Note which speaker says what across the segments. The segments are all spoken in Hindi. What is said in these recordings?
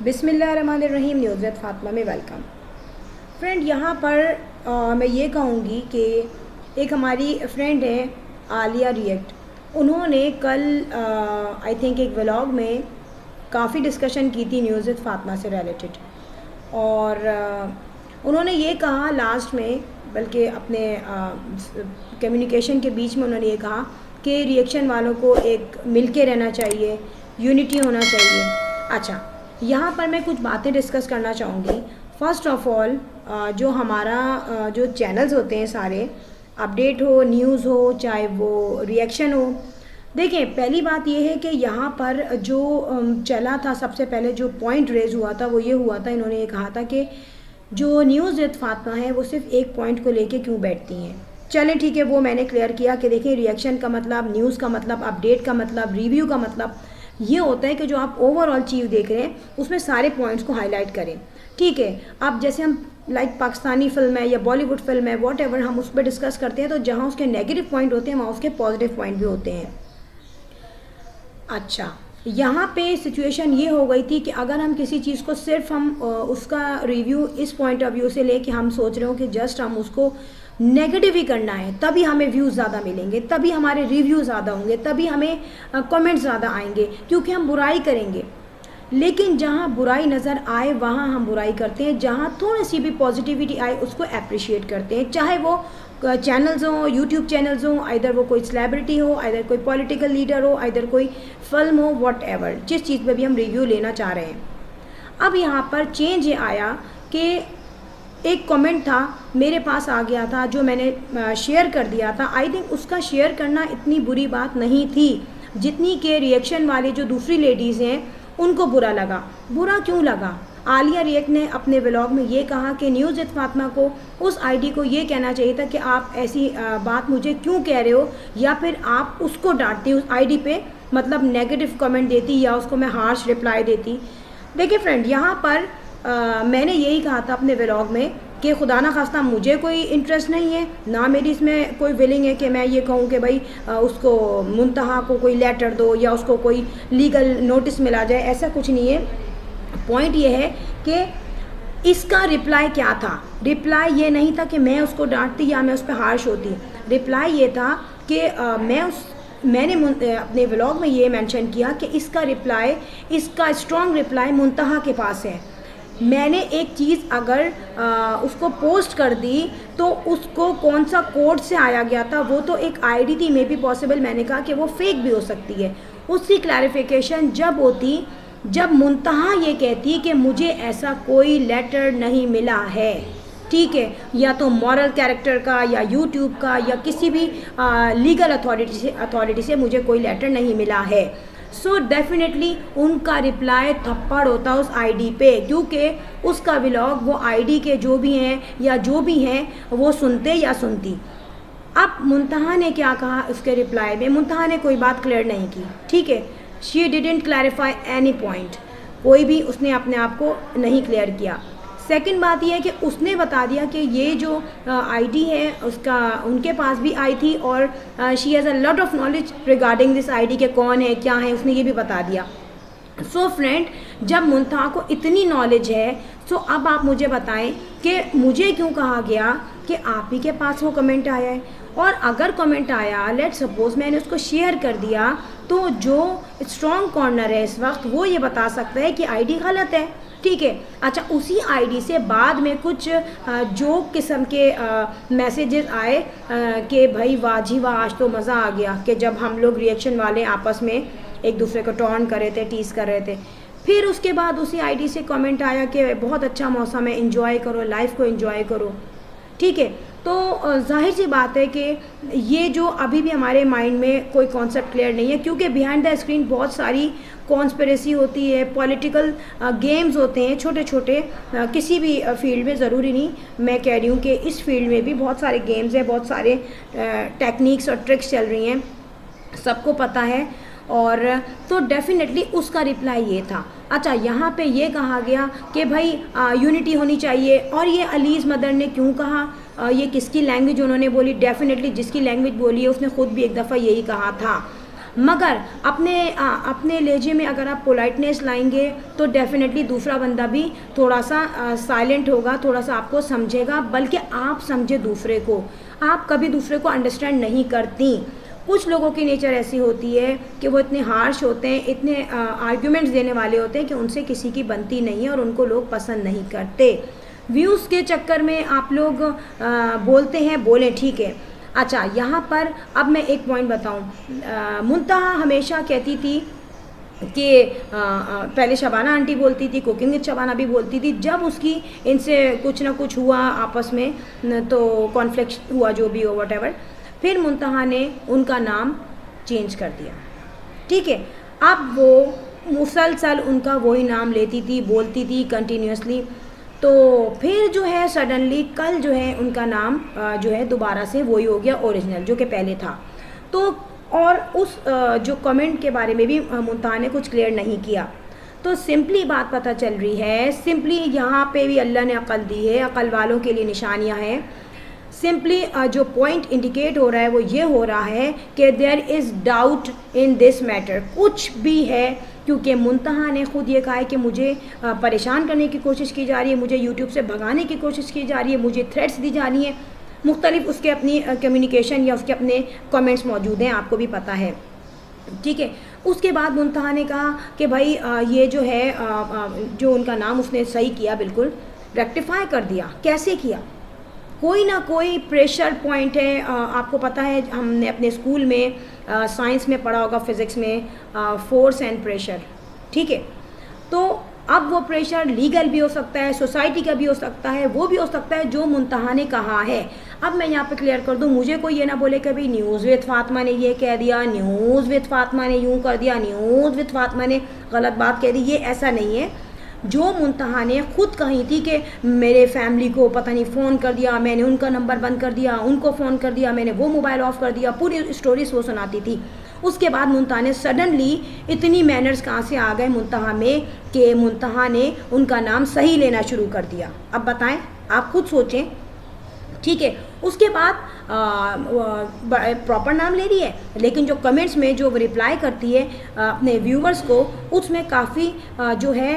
Speaker 1: बिस्मिल्लाहिर्रहमानिर्रहीम। न्यूज़ विद फ़ातिमा में वेलकम। फ्रेंड, यहाँ पर मैं ये कहूँगी कि एक हमारी फ्रेंड है आलिया रिएक्ट। उन्होंने कल आई थिंक एक व्लॉग में काफ़ी डिस्कशन की थी न्यूज़ विद फ़ातिमा से रिलेटेड, और उन्होंने ये कहा लास्ट में, बल्कि अपने कम्युनिकेशन के बीच में उन्होंने ये कहा कि रिएक्शन वालों को एक मिल के रहना चाहिए, यूनिटी होना चाहिए। अच्छा, यहाँ पर मैं कुछ बातें डिस्कस करना चाहूँगी। फ़र्स्ट ऑफ़ ऑल, जो हमारा जो चैनल्स होते हैं सारे, अपडेट हो, न्यूज़ हो, चाहे वो रिएक्शन हो, देखिए पहली बात ये है कि यहाँ पर जो चला था, सबसे पहले जो पॉइंट रेज हुआ था वो ये हुआ था, इन्होंने ये कहा था कि जो न्यूज़ विद फ़ातिमा है वो सिर्फ एक पॉइंट को लेके क्यों बैठती हैं। चलें ठीक है, वो मैंने क्लियर किया कि देखिए रिएक्शन का मतलब, न्यूज़ का मतलब, अपडेट का मतलब, रिव्यू का मतलब ये होता है कि जो आप ओवरऑल चीज़ देख रहे हैं उसमें सारे पॉइंट्स को हाईलाइट करें। ठीक है, अब जैसे हम लाइक पाकिस्तानी फिल्म है या बॉलीवुड फिल्म है, वॉट एवर, हम उस पर डिस्कस करते हैं तो जहाँ उसके नेगेटिव पॉइंट होते हैं वहाँ उसके पॉजिटिव पॉइंट भी होते हैं। अच्छा, यहाँ पे सिचुएशन ये हो गई थी कि अगर हम किसी चीज़ को सिर्फ हम उसका रिव्यू इस पॉइंट ऑफ व्यू से ले कि हम सोच रहे हो कि जस्ट हम उसको नेगेटिव ही करना है, तभी हमें व्यूज़ ज़्यादा मिलेंगे, तभी हमारे रिव्यू ज़्यादा होंगे, तभी हमें कमेंट्स ज़्यादा आएंगे, क्योंकि हम बुराई करेंगे। लेकिन जहाँ बुराई नज़र आए वहाँ हम बुराई करते हैं, जहाँ थोड़ी सी भी पॉजिटिविटी आए उसको अप्रिशिएट करते हैं, चाहे वो चैनल्स हों, यूट्यूब चैनल्स हों, आइदर वो कोई सेलिब्रिटी हो, आइदर कोई पॉलिटिकल लीडर हो, आइदर कोई फिल्म हो, वॉट एवर, जिस चीज़ पे भी हम रिव्यू लेना चाह रहे हैं। अब यहाँ पर चेंज ये आया कि एक कमेंट था मेरे पास आ गया था जो मैंने शेयर कर दिया था। आई थिंक उसका शेयर करना इतनी बुरी बात नहीं थी जितनी के रिएक्शन वाले जो दूसरी लेडीज़ हैं उनको बुरा लगा। बुरा क्यों लगा? आलिया रिएक्ट ने अपने व्लॉग में ये कहा कि न्यूज़ विद फ़ातिमा को, उस आईडी को ये कहना चाहिए था कि आप ऐसी बात मुझे क्यों कह रहे हो, या फिर आप उसको डांटती उस आईडी पे, मतलब नेगेटिव कमेंट देती या उसको मैं हार्श रिप्लाई देती। देखिए फ्रेंड, यहाँ पर मैंने यही कहा था अपने व्लॉग में कि खुदा ना खास्ता मुझे कोई इंटरेस्ट नहीं है, ना मेरी इसमें कोई विलिंग है कि मैं ये कहूँ कि भाई उसको मुंतहा को कोई लेटर दो या उसको कोई लीगल नोटिस मिला जाए, ऐसा कुछ नहीं है। पॉइंट ये है कि इसका रिप्लाई क्या था। रिप्लाई ये नहीं था कि मैं उसको डांटती या मैं उस पर हार्श होती। रिप्लाई ये था कि मैंने अपने व्लॉग में ये मेंशन किया कि इसका रिप्लाई, इसका स्ट्रॉन्ग रिप्लाई मुंतहा के पास है। मैंने एक चीज़ अगर उसको पोस्ट कर दी तो उसको कौन सा कोड से आया गया था, वो तो एक आईडी थी, मे बी पॉसिबल, मैंने कहा कि वो फेक भी हो सकती है। उसकी क्लैरिफिकेशन जब होती जब मुंतहा ये कहती कि मुझे ऐसा कोई लेटर नहीं मिला है, ठीक है, या तो मॉरल कैरेक्टर का या यूट्यूब का या किसी भी लीगल अथॉरिटी से मुझे कोई लेटर नहीं मिला है। सो डेफिनेटली उनका रिप्लाई थप्पड़ होता उस आईडी पे, क्योंकि उसका व्लॉग वो आईडी के जो भी हैं या जो भी हैं वो सुनते या सुनती। अब मुंतहा ने क्या कहा उसके रिप्लाई में? मुंतहा ने कोई बात क्लियर नहीं की, ठीक है, she didn't clarify any point, कोई भी उसने अपने आप को नहीं क्लियर किया। सेकंड बात यह है कि उसने बता दिया कि ये जो आईडी है उसका उनके पास भी आई थी और she has a lot of knowledge regarding this ID के कौन है क्या है, उसने ये भी बता दिया। सो फ्रेंड, जब मुंतहा को इतनी नॉलेज है, सो अब आप मुझे बताएं कि मुझे क्यों कहा गया कि आप ही के पास वो कमेंट आया है, और अगर कमेंट आया, लेट सपोज मैंने उसको शेयर कर दिया, तो जो स्ट्रॉन्ग कॉर्नर है इस वक्त वो ये बता सकता है कि आईडी गलत है, ठीक है। अच्छा, उसी आईडी से बाद में कुछ जोक किस्म के मैसेजेस आए कि भाई वाह जी वाह, आज तो मज़ा आ गया, कि जब हम लोग रिएक्शन वाले आपस में एक दूसरे को टॉन्ट कर रहे थे, टीज कर रहे थे। फिर उसके बाद उसी आईडी से कमेंट आया कि बहुत अच्छा मौसम है, एंजॉय करो, लाइफ को एंजॉय करो, ठीक है। तो जाहिर सी बात है कि ये जो अभी भी हमारे माइंड में कोई कॉन्सेप्ट क्लियर नहीं है, क्योंकि बिहाइंड द स्क्रीन बहुत सारी कॉन्स्पिरेसी होती है, पॉलिटिकल गेम्स होते हैं छोटे छोटे, किसी भी फील्ड में, ज़रूरी नहीं मैं कह रही हूँ कि इस फील्ड में भी बहुत सारे गेम्स हैं, बहुत सारे टेक्निक्स और ट्रिक्स चल रही हैं, सबको पता है। और तो डेफिनेटली उसका रिप्लाई ये था। अच्छा, यहाँ पे ये कहा गया कि भाई यूनिटी होनी चाहिए, और ये अलीज़ मदर ने क्यों कहा, ये किसकी लैंग्वेज उन्होंने बोली? डेफिनेटली जिसकी लैंग्वेज बोली है उसने ख़ुद भी एक दफ़ा यही कहा था। मगर अपने लहजे में अगर आप पोलाइटनेस लाएंगे तो डेफिनेटली दूसरा बंदा भी थोड़ा सा साइलेंट होगा, थोड़ा सा आपको समझेगा, बल्कि आप समझे दूसरे को। आप कभी दूसरे को अंडरस्टैंड नहीं करती। कुछ लोगों की नेचर ऐसी होती है कि वो इतने हार्श होते हैं, इतने आर्ग्यूमेंट्स देने वाले होते हैं कि उनसे किसी की बनती नहीं है और उनको लोग पसंद नहीं करते। व्यूज़ के चक्कर में आप लोग बोलते हैं, बोले ठीक है। अच्छा, यहाँ पर अब मैं एक पॉइंट बताऊँ। मुंतहा हमेशा कहती थी कि पहले शबाना आंटी बोलती थी, कुकिंग विद शबाना भी बोलती थी, जब उसकी इनसे कुछ ना कुछ हुआ आपस में तो कॉन्फ्लिक्ट हुआ जो भी हो व्हाटएवर, फिर मुंतहा ने उनका नाम चेंज कर दिया। ठीक है, अब वो मुसलसल उनका वही नाम लेती थी, बोलती थी कंटिन्यूसली। तो फिर जो है सडनली कल जो है उनका नाम जो है दोबारा से वही हो गया ओरिजिनल जो कि पहले था। तो और उस जो कमेंट के बारे में भी मुंतहा ने कुछ क्लियर नहीं किया। तो सिंपली बात पता चल रही है, सिंपली यहाँ पे भी अल्लाह ने अक्ल दी है, अक्ल वालों के लिए निशानियाँ हैं। सिंपली जो पॉइंट इंडिकेट हो रहा है वो ये हो रहा है कि there is doubt in this matter, कुछ भी है, क्योंकि मुंतहा ने खुद ये कहा है कि मुझे परेशान करने की कोशिश की जा रही है, मुझे यूट्यूब से भगाने की कोशिश की जा रही है, मुझे थ्रेट्स दी जा रही हैं, मुख्तलिफ उसके अपनी कम्युनिकेशन या उसके अपने कमेंट्स मौजूद हैं, आपको भी पता है। ठीक है, उसके बाद मुंतहा ने कहा कि भाई ये जो है जो उनका नाम उसने सही किया, बिल्कुल रेक्टिफाई कर दिया। कैसे किया? कोई ना कोई प्रेशर पॉइंट है। आपको पता है हमने अपने स्कूल में साइंस में पढ़ा होगा, फिज़िक्स में, फोर्स एंड प्रेशर। ठीक है, तो अब वो प्रेशर लीगल भी हो सकता है, सोसाइटी का भी हो सकता है, वो भी हो सकता है जो मुंतहा ने कहा है। अब मैं यहाँ पे क्लियर कर दूँ, मुझे कोई ये ना बोले कि भाई न्यूज़ विद फातिमा ने ये कह दिया, न्यूज़ विद फातिमा ने यूँ कर दिया, न्यूज़ विद फातिमा ने गलत बात कह दी। ये ऐसा नहीं है। जो मुंतहा ने खुद कही थी कि मेरे फैमिली को पता नहीं फ़ोन कर दिया, मैंने उनका नंबर बंद कर दिया, उनको फ़ोन कर दिया, मैंने वो मोबाइल ऑफ़ कर दिया, पूरी स्टोरीज वो सुनाती थी। उसके बाद मुंतहा ने सडनली इतनी मैनर्स कहाँ से आ गए मुंतहा में कि मुंतहा ने उनका नाम सही लेना शुरू कर दिया। अब बताएं, आप खुद सोचें। ठीक है, उसके बाद प्रॉपर नाम ले रही है, लेकिन जो कमेंट्स में जो रिप्लाई करती है अपने व्यूवर्स को, उसमें काफ़ी जो है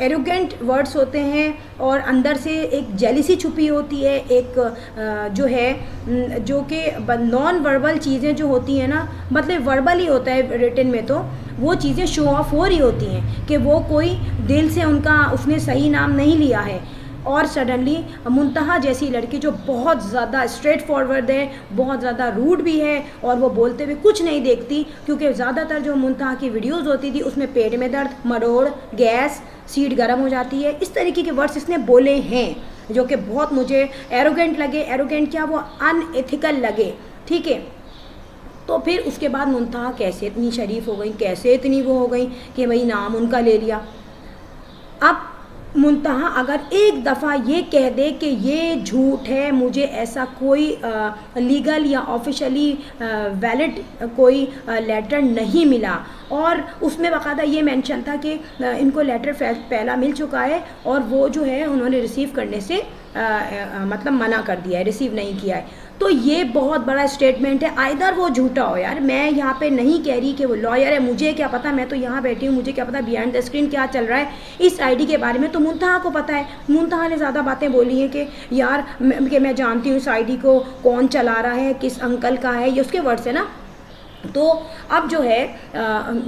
Speaker 1: एरोगेंट वर्ड्स होते हैं और अंदर से एक जेलिसी छुपी होती है, एक जो है जो कि नॉन वर्बल चीज़ें जो होती हैं ना, मतलब वर्बल ही होता है रिटन में, तो वो चीज़ें शो ऑफ हो रही होती हैं कि वो कोई दिल से उनका उसने सही नाम नहीं लिया है। और सडनली मुंतहा जैसी लड़की जो बहुत ज़्यादा स्ट्रेट फॉरवर्ड है, बहुत ज़्यादा रूड भी है और वो बोलते हुए कुछ नहीं देखती, क्योंकि ज़्यादातर जो मुंतहा की वीडियोस होती थी उसमें पेट में दर्द, मरोड़, गैस, सीट गर्म हो जाती है, इस तरीके के वर्ड्स इसने बोले हैं जो कि बहुत मुझे एरोगेंट लगे। एरोगेंट क्या, वो अनएथिकल लगे। ठीक है, तो फिर उसके बाद मुंतहा कैसे इतनी शरीफ हो गई, कैसे इतनी वो हो गई कि भाई नाम उनका ले लिया। अब मुंतहा अगर एक दफ़ा ये कह दे कि ये झूठ है, मुझे ऐसा कोई लीगल या ऑफिशियली वैलिड कोई लेटर नहीं मिला, और उसमें बाकायदा ये मेंशन था कि इनको लेटर पहला मिल चुका है और वो जो है उन्होंने रिसीव करने से मतलब मना कर दिया है, रिसीव नहीं किया है। तो ये बहुत बड़ा स्टेटमेंट है। आइदर वो झूठा हो, यार मैं यहाँ पे नहीं कह रही कि वो लॉयर है, मुझे क्या पता, मैं तो यहाँ बैठी हूँ, मुझे क्या पता बिहाइंड द स्क्रीन क्या चल रहा है इस आईडी के बारे में, तो मुंतहा को पता है। मुंतहा ने ज़्यादा बातें बोली हैं कि यार मैं जानती हूँ इस आईडी को कौन चला रहा है, किस अंकल का है, ये उसके वर्ड्स है ना। तो अब जो है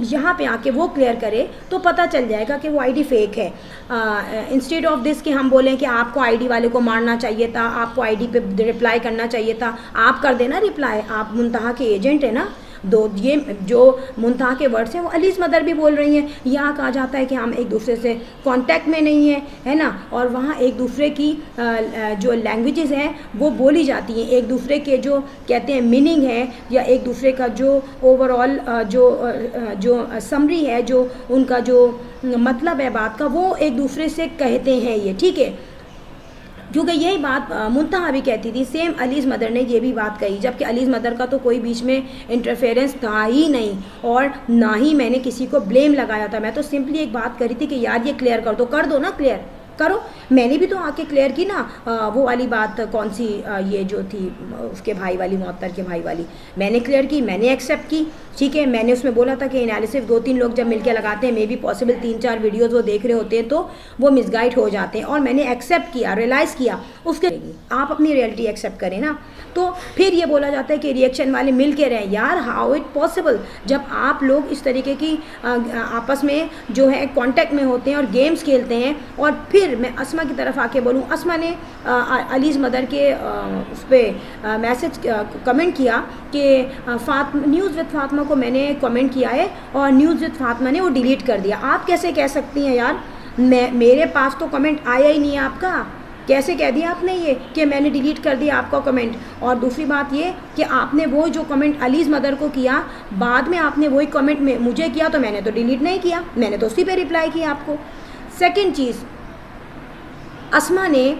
Speaker 1: यहाँ पे आके वो क्लियर करे तो पता चल जाएगा कि वो आईडी फेक है। इंस्टेड ऑफ दिस कि हम बोलें कि आपको आईडी वाले को मारना चाहिए था, आपको आईडी पे रिप्लाई करना चाहिए था, आप कर देना रिप्लाई, आप मुंतहा के एजेंट है ना। दो ये जो मुंतहा के वर्ड्स हैं वो अलीज़ मदर भी बोल रही हैं। यहाँ कहा जाता है कि हम एक दूसरे से कांटेक्ट में नहीं हैं, है ना, और वहाँ एक दूसरे की जो लैंग्वेजेस हैं वो बोली जाती हैं, एक दूसरे के जो कहते हैं मीनिंग है या एक दूसरे का जो ओवरऑल जो समरी है, जो उनका जो मतलब है बात का, वो एक दूसरे से कहते हैं ये। ठीक है, क्योंकि यही बात मुंतहा भी कहती थी, सेम अलीज़ मदर ने ये भी बात कही, जबकि अलीज़ मदर का तो कोई बीच में इंटरफेरेंस था ही नहीं और ना ही मैंने किसी को ब्लेम लगाया था। मैं तो सिंपली एक बात करी थी कि यार ये क्लियर कर दो ना, क्लियर करो। मैंने भी तो आके क्लियर की ना वो वाली बात, कौन सी ये जो थी उसके भाई वाली, मुअत्तर के भाई वाली, मैंने क्लियर की, मैंने एक्सेप्ट की, ठीक है। मैंने उसमें बोला था कि एनालिसिस 2-3 लोग जब मिलकर लगाते हैं, मे बी पॉसिबल 3-4 वीडियोज़ वो देख रहे होते हैं तो वो मिसगाइड हो जाते हैं, और मैंने एक्सेप्ट किया, रियलाइज़ किया उसके। आप अपनी रियलिटी एक्सेप्ट करें ना। तो फिर ये बोला जाता है कि रिएक्शन वाले मिल के रहें। यार हाउ इट पॉसिबल, जब आप लोग इस तरीके की आपस में जो है कांटेक्ट में होते हैं और गेम्स खेलते हैं। और फिर मैं अस्मा की तरफ आके बोलूँ, अस्मा ने अलीज़ मदर के उस पर मैसेज कमेंट किया कि न्यूज़ विद फातिमा को मैंने कमेंट किया है और न्यूज़ विद फातिमा ने वो डिलीट कर दिया। आप कैसे कह सकती हैं यार, मेरे पास तो कमेंट आया ही नहीं है आपका, कैसे कह दिया आपने ये कि मैंने डिलीट कर दिया आपका कमेंट। और दूसरी बात ये कि आपने वो जो कमेंट अलीज़ मदर को किया, बाद में आपने वही कमेंट में मुझे किया, तो मैंने तो डिलीट नहीं किया, मैंने तो उसी पे रिप्लाई किया आपको। सेकंड चीज़, अस्मा ने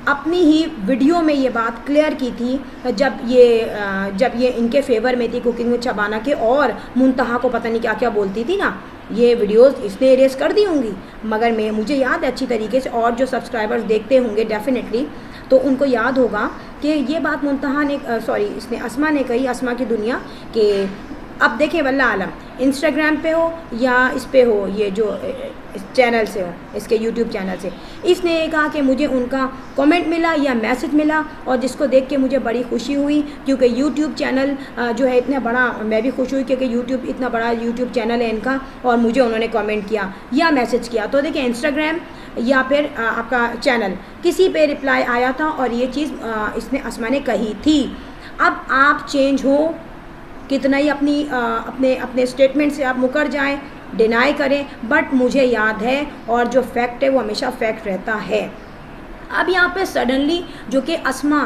Speaker 1: अपनी ही वीडियो में ये बात क्लियर की थी जब ये इनके फेवर में थी कुकिंग विद शबाना के, और मुंतहा को पता नहीं क्या क्या बोलती थी ना। ये वीडियोस इसने इरेज कर दी होंगी, मगर मुझे याद है अच्छी तरीके से, और जो सब्सक्राइबर्स देखते होंगे डेफिनेटली तो उनको याद होगा कि ये बात मुंतहा ने इसने अस्मा ने कही, अस्मा की दुनिया, कि अब देखें वल्लाह आलम इंस्टाग्राम पे हो या इस पे हो, ये जो इस चैनल से हो, इसके यूट्यूब चैनल से, इसने ये कहा कि मुझे उनका कमेंट मिला या मैसेज मिला, और जिसको देख के मुझे बड़ी खुशी हुई, क्योंकि यूट्यूब चैनल जो है इतना बड़ा, मैं भी खुश हुई क्योंकि यूट्यूब इतना बड़ा यूट्यूब चैनल है इनका, और मुझे उन्होंने कमेंट किया या मैसेज किया। तो देखिए इंस्टाग्राम या फिर आपका चैनल, किसी पे रिप्लाई आया था, और ये चीज़ इसने अस्मा ने कही थी। अब आप चेंज हो, कितना ही अपने स्टेटमेंट से आप मुकर जाएं, डिनाई करें, बट मुझे याद है, और जो फैक्ट है वो हमेशा फैक्ट रहता है। अब यहाँ पे सडनली जो कि अस्मा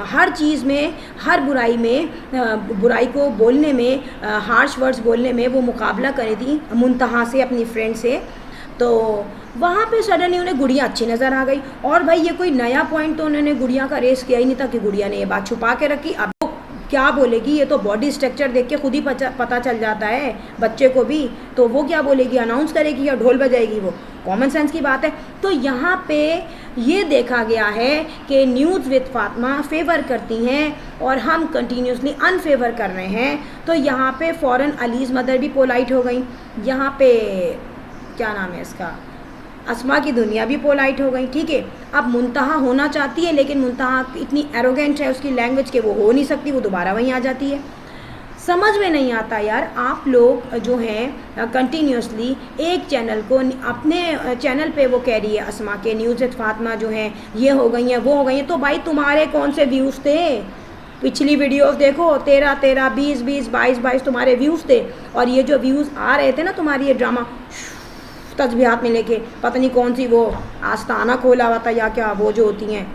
Speaker 1: हर चीज़ में, हर बुराई में, बुराई को बोलने में, हार्श वर्ड्स बोलने में वो मुकाबला करी थी मुंतहा से, अपनी फ्रेंड से, तो वहाँ पे सडनली उन्हें गुड़िया अच्छी नज़र आ गई। और भाई ये कोई नया पॉइंट तो उन्होंने गुड़िया का रेस किया ही नहीं था कि गुड़िया ने ये बात छुपा के रखी। अब क्या बोलेगी, ये तो बॉडी स्ट्रक्चर देख के खुद ही पता चल जाता है बच्चे को भी, तो वो क्या बोलेगी, अनाउंस करेगी या ढोल बजाएगी, वो कॉमन सेंस की बात है। तो यहाँ पे ये देखा गया है कि न्यूज़ विद फातिमा फेवर करती हैं और हम कंटिन्यूसली अनफेवर कर रहे हैं। तो यहाँ पे फ़ौरन अलीज़ मदर भी पोलाइट हो गई, यहाँ पे क्या नाम है इसका, अस्मा की दुनिया भी पोलाइट हो गई, ठीक है। अब मुंतहा होना चाहती है, लेकिन मुंतहा इतनी एरोगेंट है उसकी लैंग्वेज के वो हो नहीं सकती, वो दोबारा वहीं आ जाती है। समझ में नहीं आता यार, आप लोग जो हैं कंटिन्यूसली एक चैनल को, अपने चैनल पे वो कह रही है अस्मा के न्यूज़ विद फातिमा जो हैं ये हो गई हैं वो हो गई हैं, तो भाई तुम्हारे कौन से व्यूज़ थे? पिछली वीडियोस देखो, 13, 20, 22 तुम्हारे व्यूज़ थे। और ये जो व्यूज़ आ रहे थे ना तुम्हारी ये ड्रामा तस्बीहात में लेके, पता नहीं कौन सी वो आस्ताना खोला हुआ था या क्या, वो जो होती हैं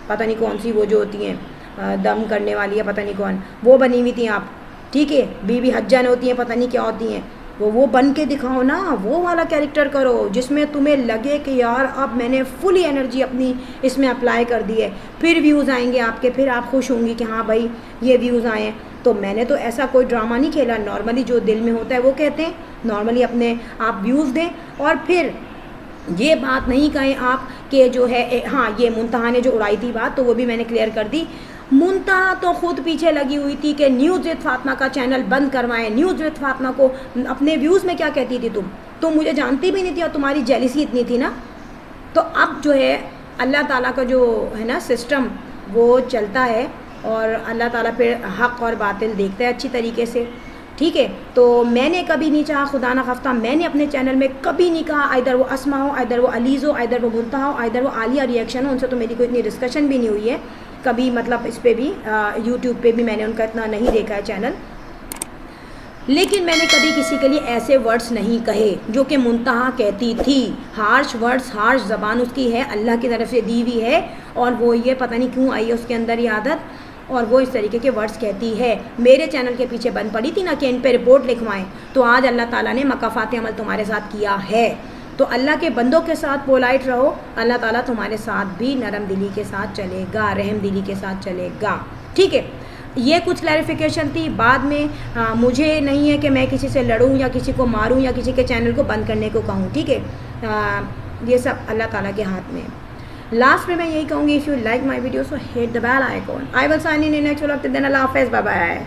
Speaker 1: पता नहीं कौन सी, वो जो होती हैं दम करने वाली है, पता नहीं कौन, वो बनी हुई थी आप, ठीक है। बीबी हज्जन होती हैं, पता नहीं क्या होती हैं, वो बन के दिखाओ ना, वो वाला कैरेक्टर करो जिसमें तुम्हें लगे कि यार अब मैंने फुली एनर्जी अपनी इसमें अप्लाई कर दी है, फिर व्यूज़ आएंगे आपके, फिर आप खुश होंगी कि हाँ भाई ये व्यूज़ आए हैं। तो मैंने तो ऐसा कोई ड्रामा नहीं खेला, नॉर्मली जो दिल में होता है वो कहते हैं, नॉर्मली अपने आप व्यूज़ दें, और फिर ये बात नहीं कहें आप कि जो है हाँ ये मुंतहा ने जो उड़ाई थी बात, तो वो भी मैंने क्लियर कर दी। मुंतहा तो खुद पीछे लगी हुई थी कि न्यूज़ विद फातिमा का चैनल बंद करवाएं, न्यूज़ विद फातिमा को अपने व्यूज़ में क्या कहती थी तुम मुझे जानती भी नहीं थी और तुम्हारी जेलिसी इतनी थी ना। तो अब जो है अल्लाह ताला का जो है ना सिस्टम वो चलता है, और अल्लाह ताला फिर हक़ और बातिल देखता है अच्छी तरीके से, ठीक है। तो मैंने कभी नहीं चाहा, खुदा ना खास्ता मैंने अपने चैनल में कभी नहीं कहा आइदर वो अस्मा हो, आइदर वो अलीज़ हो, आइदर वो मुंतहा हो, आइदर वो आलिया रिएक्शन हो, उनसे तो मेरी कोई इतनी डिस्कशन भी नहीं हुई है कभी, मतलब इस पर भी यूट्यूब पे भी मैंने उनका इतना नहीं देखा है चैनल। लेकिन मैंने कभी किसी के लिए ऐसे वर्ड्स नहीं कहे जो कि मुंतहा कहती थी। हार्श वर्ड्स, हार्श ज़बान उसकी है, अल्लाह की तरफ से दी हुई है, और वो ये पता नहीं क्यों आई है उसके अंदर ये आदत, और वो इस तरीके के वर्ड्स कहती है। मेरे चैनल के पीछे बन पड़ी थी ना कि इन पे रिपोर्ट लिखवाएं, तो आज अल्लाह ताला ने मकाफ़ात अमल तुम्हारे साथ किया है। तो अल्लाह के बंदों के साथ पोलाइट रहो, अल्लाह ताला तुम्हारे साथ भी नरम दिली के साथ चलेगा, रहम दिली के साथ चलेगा, ठीक है। ये कुछ क्लैरिफिकेशन थी। बाद में मुझे नहीं है कि मैं किसी से लड़ूं या किसी को मारूं या किसी के चैनल को बंद करने को कहूं, ठीक है। ये सब अल्लाह ताला के हाथ में है। लास्ट में मैं यही कहूँगी, if you like my video so hit the bell icon. I will sign in next vlog, till then अल्लाह हाफ़िज़, बाय बाय।